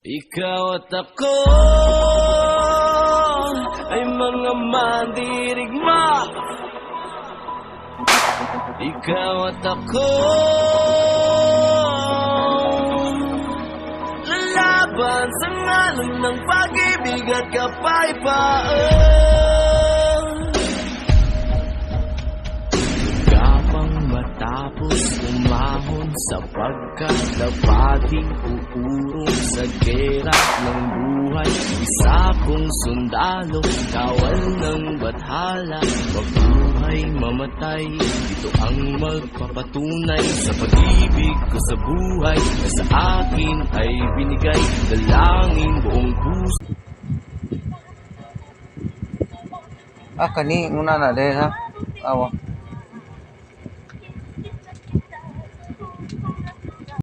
Ikaw at ako ay mga mandirigma. Ikaw at ako lalaban sa ngalan ng pag-ibig at kapayapaan. Kapang matapos umahon sapagkat dapating uurong sa gera ng buhay. Isa kong sundalo, kawal ng bathala, mabuhay mamatay, ito ang magpapatunay sa pag-ibig ko sa buhay na sa akin ay binigay, dalangin buong puso. Kani muna na deh ha. Awa.